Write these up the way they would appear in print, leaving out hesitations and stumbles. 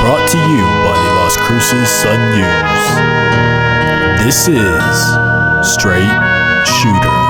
Brought to you by the Las Cruces Sun-News. This is Straight Shooter.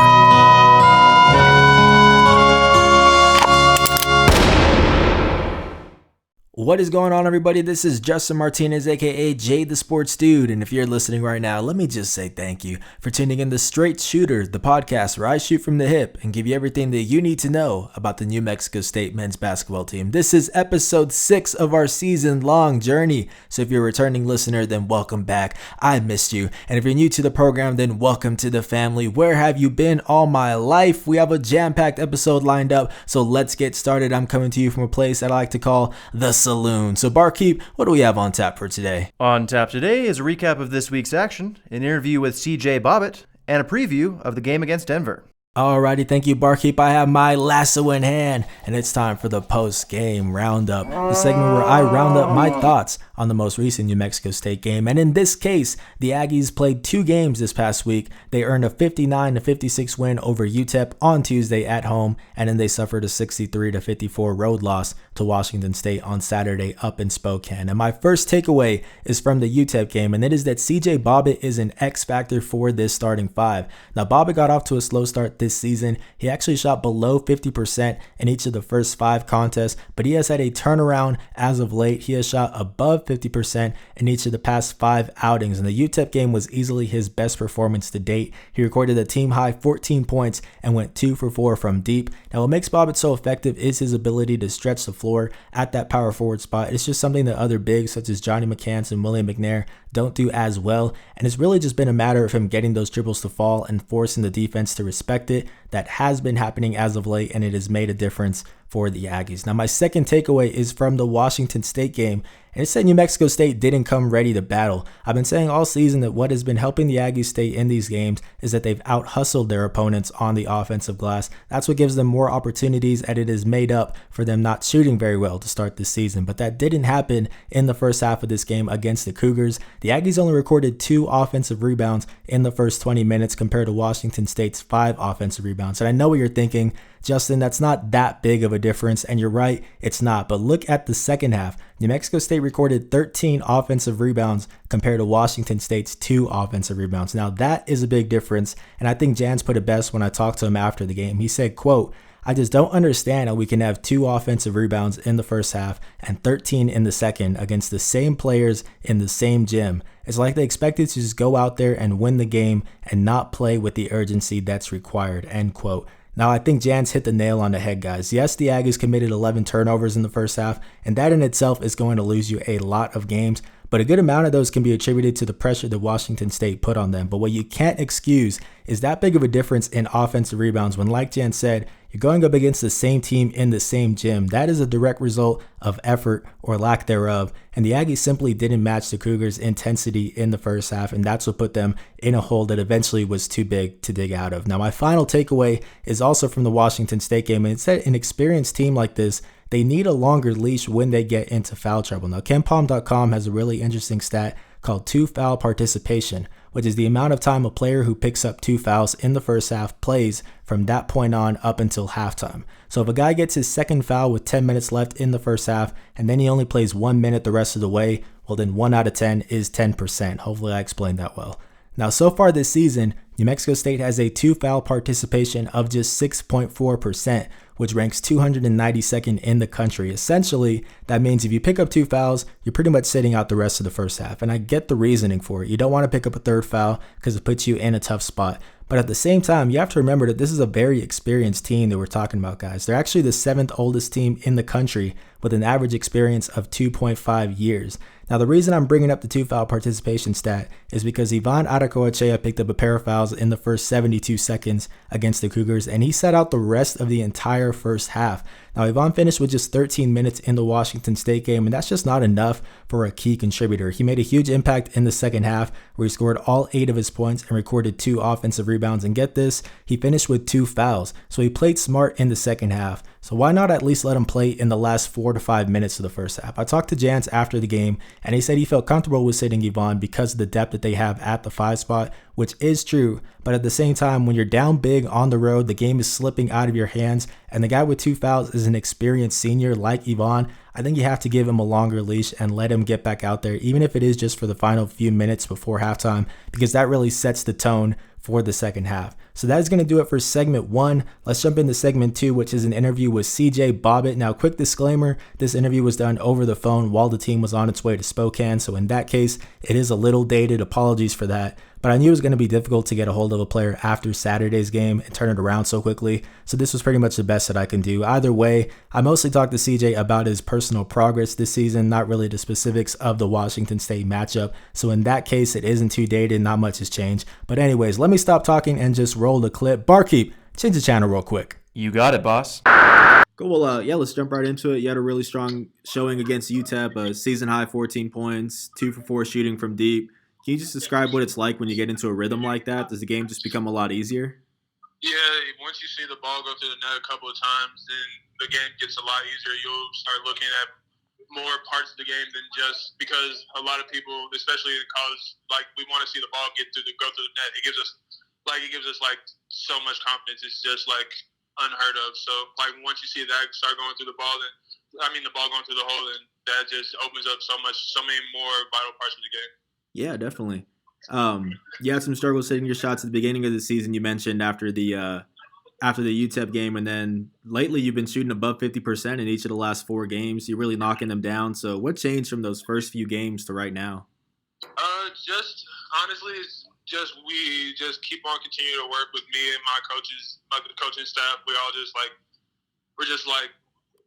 What is going on, everybody? This is Justin Martinez, aka Jay the Sports Dude, and if you're listening right now, let me just say thank you for tuning in to Straight Shooter, the podcast where I shoot from the hip and give you everything that you need to know about the New Mexico State men's basketball team. This is episode 6 of our season-long journey, so if you're a returning listener, then welcome back. I missed you, and if you're new to the program, then welcome to the family. Where have you been all my life? We have a jam-packed episode lined up, so let's get started. I'm coming to you from a place that I like to call the Saloon. So barkeep, what do we have on tap for today? On tap today is a recap of this week's action, an interview with CJ Bobbitt, and a preview of the game against Denver. Alrighty, thank you, barkeep. I have my lasso in hand, and it's time for the post-game roundup, the segment where I round up my thoughts on the most recent New Mexico State game. And in this case, the Aggies played 2 games this past week. They earned a 59-56 win over UTEP on Tuesday at home, and then they suffered a 63-54 road loss to Washington State on Saturday up in Spokane. And my first takeaway is from the UTEP game, and it is that CJ Bobbitt is an X factor for this starting 5. Now, Bobbitt got off to a slow start this season. He actually shot below 50% in each of the first 5 contests, but he has had a turnaround as of late. He has shot above 50% in each of the past 5 outings, and the UTEP game was easily his best performance to date. He recorded a team high 14 points and went 2 for 4 from deep. Now, what makes Bobbitt so effective is his ability to stretch the floor at that power forward spot. It's just something that other bigs such as Johnny McCants and William McNair don't do as well, and it's really just been a matter of him getting those dribbles to fall and forcing the defense to respect it. That has been happening as of late, and it has made a difference for the Aggies. Now, my second takeaway is from the Washington State game, and it said New Mexico State didn't come ready to battle. I've been saying all season that what has been helping the Aggies stay in these games is that they've out-hustled their opponents on the offensive glass. That's what gives them more opportunities, and it is made up for them not shooting very well to start this season. But that didn't happen in the first half of this game against the Cougars. The Aggies only recorded 2 offensive rebounds in the first 20 minutes compared to Washington State's 5 offensive rebounds. And I know what you're thinking, Justin, that's not that big of a difference, and you're right, it's not. But look at the second half. New Mexico State recorded 13 offensive rebounds compared to Washington State's 2 offensive rebounds. Now, that is a big difference, and I think Jans put it best when I talked to him after the game. He said, quote, "I just don't understand how we can have 2 offensive rebounds in the first half and 13 in the second against the same players in the same gym. It's like they expected to just go out there and win the game and not play with the urgency that's required," end quote. Now, I think Jans hit the nail on the head, guys. Yes, the Aggies committed 11 turnovers in the first half, and that in itself is going to lose you a lot of games, but a good amount of those can be attributed to the pressure that Washington State put on them. But what you can't excuse is that big of a difference in offensive rebounds when, like Jan said, you're going up against the same team in the same gym. That is a direct result of effort or lack thereof, and the Aggies simply didn't match the Cougars' intensity in the first half, and that's what put them in a hole that eventually was too big to dig out of. Now, my final takeaway is also from the Washington State game, and it's that an experienced team like this, they need a longer leash when they get into foul trouble. Now, KenPom.com has a really interesting stat called 2 foul participation, which is the amount of time a player who picks up 2 fouls in the first half plays from that point on up until halftime. So if a guy gets his second foul with 10 minutes left in the first half, and then he only plays 1 minute the rest of the way, well then 1 out of 10 is 10%. Hopefully I explained that well. Now, so far this season, New Mexico State has a 2 foul participation of just 6.4%, which ranks 292nd in the country. Essentially, that means if you pick up 2 fouls, you're pretty much sitting out the rest of the first half. And I get the reasoning for it. You don't want to pick up a 3rd foul because it puts you in a tough spot. But at the same time, you have to remember that this is a very experienced team that we're talking about, guys. They're actually the 7th oldest team in the country with an average experience of 2.5 years. Now, the reason I'm bringing up the 2 foul participation stat is because Ivan Aracoechea picked up a pair of fouls in the first 72 seconds against the Cougars, and he sat out the rest of the entire first half. Now, Ivan finished with just 13 minutes in the Washington State game, and that's just not enough for a key contributor. He made a huge impact in the second half, where he scored all 8 of his points and recorded 2 offensive rebounds. And get this, he finished with 2 fouls. So he played smart in the second half. So why not at least let him play in the last 4 to 5 minutes of the first half? I talked to Jans after the game, and he said he felt comfortable with sitting Yvonne because of the depth that they have at the 5 spot, which is true. But at the same time, when you're down big on the road, the game is slipping out of your hands, and the guy with 2 fouls is an experienced senior like Yvonne, I think you have to give him a longer leash and let him get back out there, even if it is just for the final few minutes before halftime, because that really sets the tone for the second half. So that is going to do it for segment 1. Let's jump into segment 2, which is an interview with CJ Bobbitt. Now, quick disclaimer, this interview was done over the phone while the team was on its way to Spokane, so in that case, it is a little dated. Apologies for that. But I knew it was going to be difficult to get a hold of a player after Saturday's game and turn it around so quickly, so this was pretty much the best that I can do. Either way, I mostly talked to CJ about his personal progress this season, not really the specifics of the Washington State matchup, so in that case, it isn't too dated, not much has changed. But anyways, let me stop talking and just roll the clip. Barkeep, change the channel real quick. You got it, boss. Cool. Well, let's jump right into it. You had a really strong showing against UTEP, season high 14 points, 2 for 4 shooting from deep. Can you just describe what it's like when you get into a rhythm like that? Does the game just become a lot easier? Yeah, once you see the ball go through the net a couple of times, then the game gets a lot easier. You'll start looking at more parts of the game than just because a lot of people, especially in college, like we want to see the ball go through the net. It gives us so much confidence. It's just like unheard of. So like once you see that start going through the ball, the ball going through the hole, then that just opens up so many more vital parts of the game. Yeah, definitely. You had some struggles hitting your shots at the beginning of the season. You mentioned after the UTEP game, and then lately you've been shooting above 50% in each of the last 4 games. You're really knocking them down. So what changed from those first few games to right now? Just honestly, we just keep on continuing to work with me and my coaches, the coaching staff. We all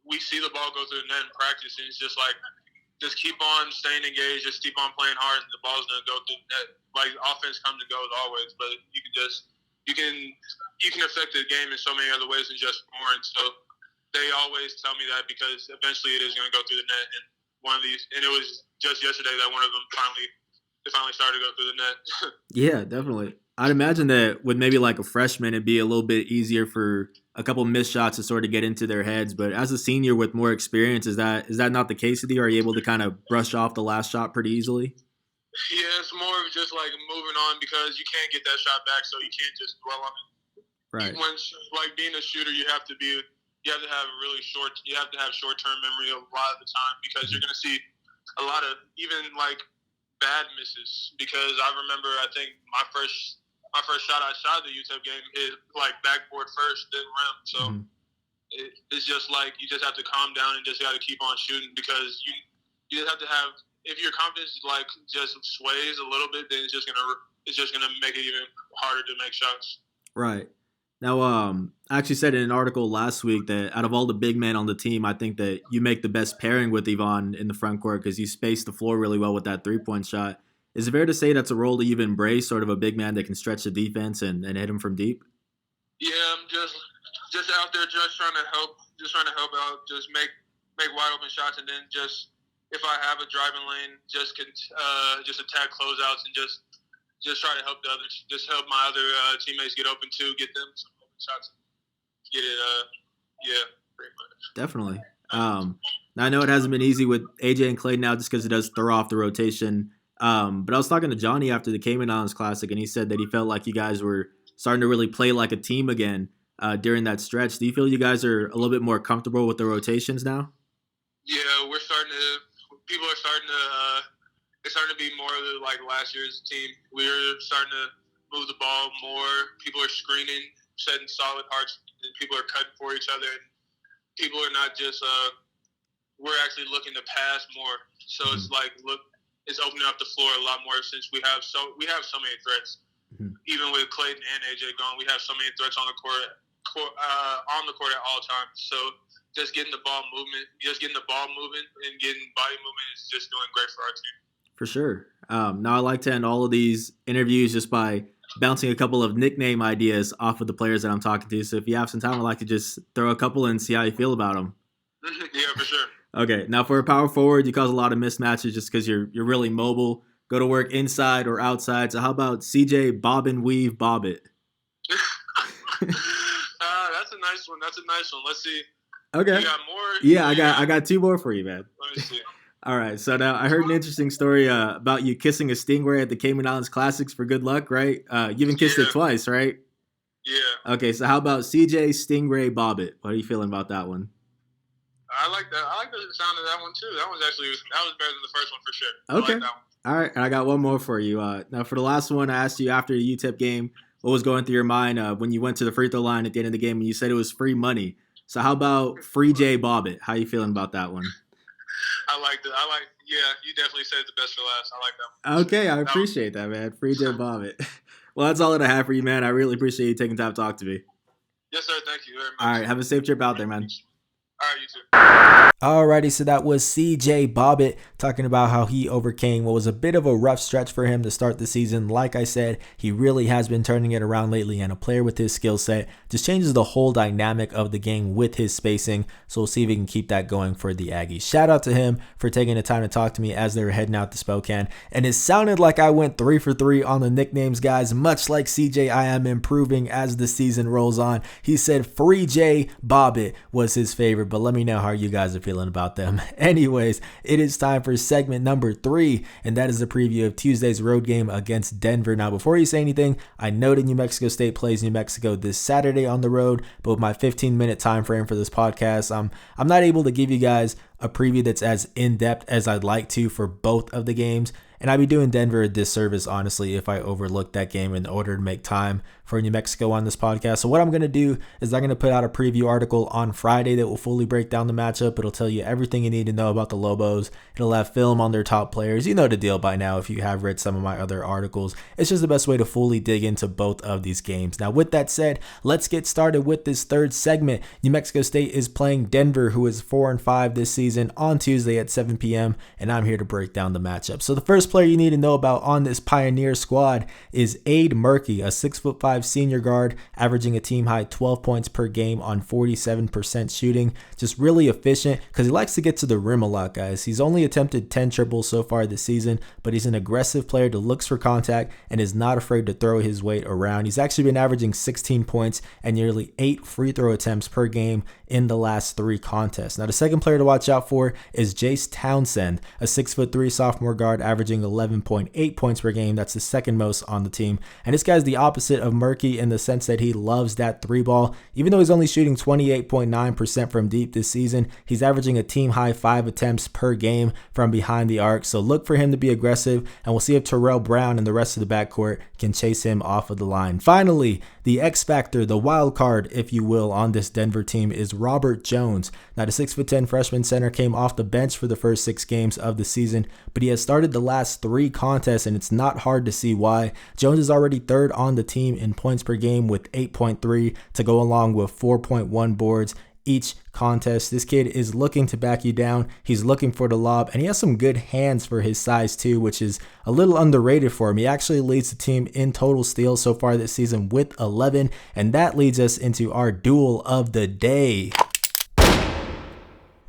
we see the ball go through the net in practice, and it's just like. Just keep on staying engaged. Just keep on playing hard, and the ball's gonna go through the net. Like offense comes and goes always, but you can affect the game in so many other ways than just scoring. So they always tell me that because eventually it is gonna go through the net. And it was just yesterday that one of them finally started to go through the net. Yeah, definitely. I'd imagine that with maybe like a freshman, it'd be a little bit easier for a couple missed shots to sort of get into their heads. But as a senior with more experience, is that not the case with you? Are you able to kind of brush off the last shot pretty easily? Yeah, it's more of just like moving on because you can't get that shot back, so you can't just dwell on it. Right. When like being a shooter, you have to have short-term memory a lot of the time because you're gonna see a lot of even like bad misses. Because I remember, I think my first shot I shot at the UTEP game hit like backboard first, didn't rim. So it's just like you just have to calm down and just got to keep on shooting because you just have to have. If your confidence like just sways a little bit, then it's just gonna make it even harder to make shots. Right. Now, I actually said in an article last week that out of all the big men on the team, I think that you make the best pairing with Yvonne in the front court because you space the floor really well with that 3-point shot. Is it fair to say that's a role that you've embraced, sort of a big man that can stretch the defense and hit him from deep? Yeah, I'm just out there trying to help out, just make wide open shots, and then just if I have a driving lane, just attack closeouts and just try to help my other teammates get open too, get them some open shots, get it. Pretty much. Definitely. Now I know it hasn't been easy with AJ and Clayton now, just because it does throw off the rotation. But I was talking to Johnny after the Cayman Islands Classic, and he said that he felt like you guys were starting to really play like a team again during that stretch. Do you feel you guys are a little bit more comfortable with the rotations now? Yeah, people are starting to. It's starting to be more like last year's team. We're starting to move the ball more. People are screening, setting solid hearts, and people are cutting for each other. And people are not just. We're actually looking to pass more. So it's like it's opening up the floor a lot more since we have so many threats. Mm-hmm. Even with Clayton and AJ gone, we have so many threats on the court at all times. So just getting the ball moving, and getting body movement is just doing great for our team. For sure. Now I like to end all of these interviews just by bouncing a couple of nickname ideas off of the players that I'm talking to. So if you have some time, I'd like to just throw a couple and see how you feel about them. Yeah, for sure. Okay. Now for a power forward, you cause a lot of mismatches just because you're really mobile. Go to work inside or outside. So how about CJ Bob and Weave Bobbitt? That's a nice one. Let's see. Okay. You got more? Yeah, I got 2 more for you, man. Let me see. All right. So now I heard an interesting story about you kissing a stingray at the Cayman Islands Classics for good luck, right? You even kissed it twice, right? Yeah. Okay. So how about CJ Stingray Bobbitt? What are you feeling about that one? I like that. I like the sound of that one too. That was better than the first one for sure. Okay. I like that one. All right. And I got one more for you. Now for the last one, I asked you after the UTEP game, what was going through your mind when you went to the free throw line at the end of the game and you said it was free money. So how about Free J Bobbitt? How you feeling about that one? I like that. Yeah, you definitely said the best for last. I like that one. Okay, I appreciate that, man. Free J Bobbitt. Well, that's all that I have for you, man. I really appreciate you taking time to talk to me. Yes, sir. Thank you very much. All right, have a safe trip out there, man. All right, you too. Alrighty, so that was CJ Bobbitt talking about how he overcame what was a bit of a rough stretch for him to start the season. Like I said, he really has been turning it around lately, and a player with his skill set just changes the whole dynamic of the game with his spacing. So we'll see if he can keep that going for the Aggies. Shout out to him for taking the time to talk to me as they were heading out to Spokane. And it sounded like I went 3 for 3 on the nicknames, guys. Much like CJ, I am improving as the season rolls on. He said Free J Bobbitt was his favorite, but let me know how you guys are feeling about them. Anyways, it is time for segment number 3, and that is a preview of Tuesday's road game against Denver. Now, before you say anything, I know that New Mexico State plays New Mexico this Saturday on the road, but with my 15-minute time frame for this podcast, I'm not able to give you guys a preview that's as in-depth as I'd like to for both of the games. And I'd be doing Denver a disservice, honestly, if I overlooked that game in order to make time for New Mexico on this podcast. So what I'm going to do is I'm going to put out a preview article on Friday that will fully break down the matchup. It'll tell you everything you need to know about the Lobos. It'll have film on their top players. You know the deal by now if you have read some of my other articles. It's just the best way to fully dig into both of these games. Now, with that said, let's get started with this third segment. New Mexico State is playing Denver, who is 4-5 this season, on Tuesday at 7 p.m., and I'm here to break down the matchup. So the first player you need to know about on this Pioneer squad is Ade Murkey, a 6'5" senior guard, averaging a team high 12 points per game on 47% shooting. Just really efficient because he likes to get to the rim a lot, guys. He's only attempted 10 triples so far this season, but he's an aggressive player that looks for contact and is not afraid to throw his weight around. He's actually been averaging 16 points and nearly 8 free throw attempts per game in the last 3 contests. Now, the second player to watch out for is Jace Townsend, a 6'3" sophomore guard, averaging 11.8 points per game. That's the second most on the team. And this guy's the opposite of Murkey in the sense that he loves that 3 ball. Even though he's only shooting 28.9% from deep this season, he's averaging a team high 5 attempts per game from behind the arc. So look for him to be aggressive, and we'll see if Terrell Brown and the rest of the backcourt can chase him off of the line. Finally, the X factor, the wild card, if you will, on this Denver team is Robert Jones. Now, the 6'10" freshman center came off the bench for the first 6 games of the season, but he has started the last 3 contests, and it's not hard to see why. Jones is already third on the team in points per game with 8.3 to go along with 4.1 boards each contest. This kid is looking to back you down. He's looking for the lob, and he has some good hands for his size too, which is a little underrated for him. He actually leads the team in total steals so far this season with 11, and that leads us into our duel of the day.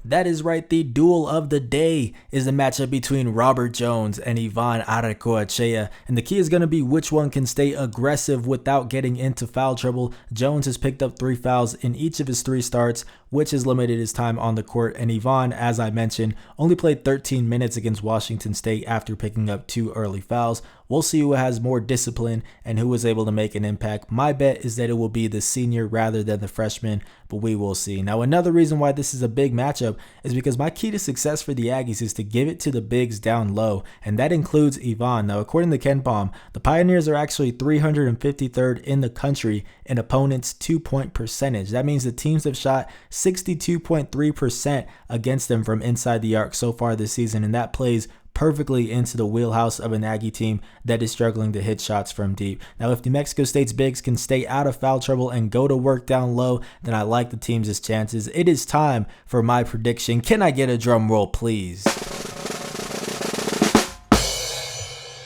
That is right, the duel of the day is the matchup between Robert Jones and Ivan Aracoachea, and the key is going to be which one can stay aggressive without getting into foul trouble. Jones has picked up 3 fouls in each of his 3 starts, which has limited his time on the court, and Ivan, as I mentioned, only played 13 minutes against Washington State after picking up 2 early fouls. We'll see who has more discipline and who was able to make an impact. My bet is that it will be the senior rather than the freshman, but we will see. Now, another reason why this is a big matchup is because my key to success for the Aggies is to give it to the bigs down low, and that includes Ivan. Now, according to KenPom, the Pioneers are actually 353rd in the country in opponents' 2-point percentage. That means the teams have shot 62.3% against them from inside the arc so far this season, and that plays perfectly into the wheelhouse of an Aggie team that is struggling to hit shots from deep. Now, if New Mexico State's bigs can stay out of foul trouble and go to work down low, then I like the team's chances. It is time for my prediction. Can I get a drum roll, please?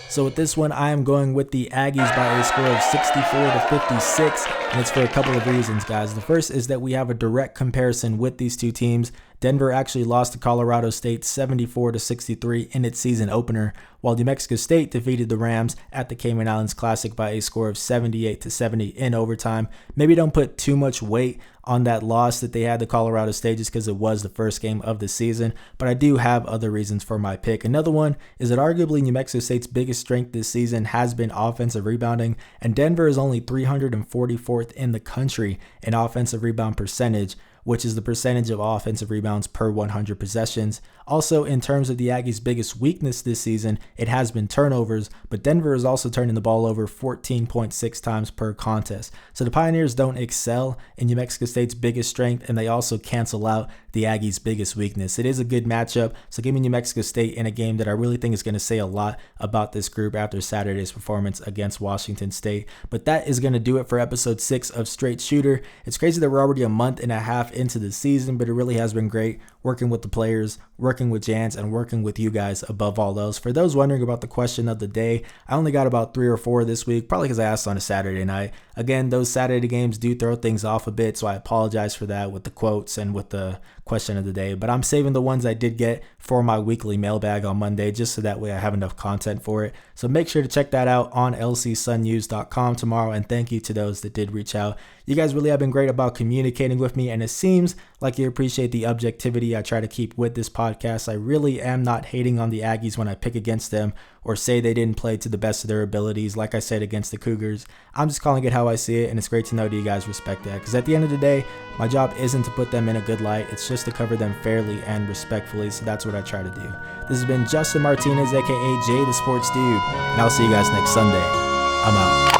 So with this one, I am going with the Aggies by a score of 64-56, and it's for a couple of reasons, guys. The first is that we have a direct comparison with these two teams. Denver actually lost to Colorado State 74-63 in its season opener, while New Mexico State defeated the Rams at the Cayman Islands Classic by a score of 78-70 in overtime. Maybe don't put too much weight on that loss that they had to Colorado State just because it was the first game of the season, but I do have other reasons for my pick. Another one is that arguably New Mexico State's biggest strength this season has been offensive rebounding, and Denver is only 344th in the country in offensive rebound percentage, which is the percentage of offensive rebounds per 100 possessions. Also, in terms of the Aggies' biggest weakness this season, it has been turnovers, but Denver is also turning the ball over 14.6 times per contest. So the Pioneers don't excel in New Mexico State's biggest strength, and they also cancel out the Aggies' biggest weakness. It is a good matchup, so give me New Mexico State in a game that I really think is going to say a lot about this group after Saturday's performance against Washington State. But that is going to do it for episode 6 of Straight Shooter. It's crazy that we're already a month and a half into the season, but it really has been great working with the players, working with Jans, and working with you guys above all those. For those wondering about the question of the day, I only got about 3 or 4 this week, probably because I asked on a Saturday night. Again, those Saturday games do throw things off a bit, so I apologize for that with the quotes and with the question of the day, but I'm saving the ones I did get for my weekly mailbag on Monday, just so that way I have enough content for it. So make sure to check that out on lcsunnews.com tomorrow, and thank you to those that did reach out. You guys really have been great about communicating with me, and it seems like you appreciate the objectivity I try to keep with this podcast. I really am not hating on the Aggies when I pick against them or say they didn't play to the best of their abilities, like I said against the Cougars. I'm just calling it how I see it, and it's great to know that you guys respect that, because at the end of the day, my job isn't to put them in a good light, it's just to cover them fairly and respectfully, so that's what I try to do. This has been Justin Martinez, aka Jay the Sports Dude, and I'll see you guys next Sunday. I'm out.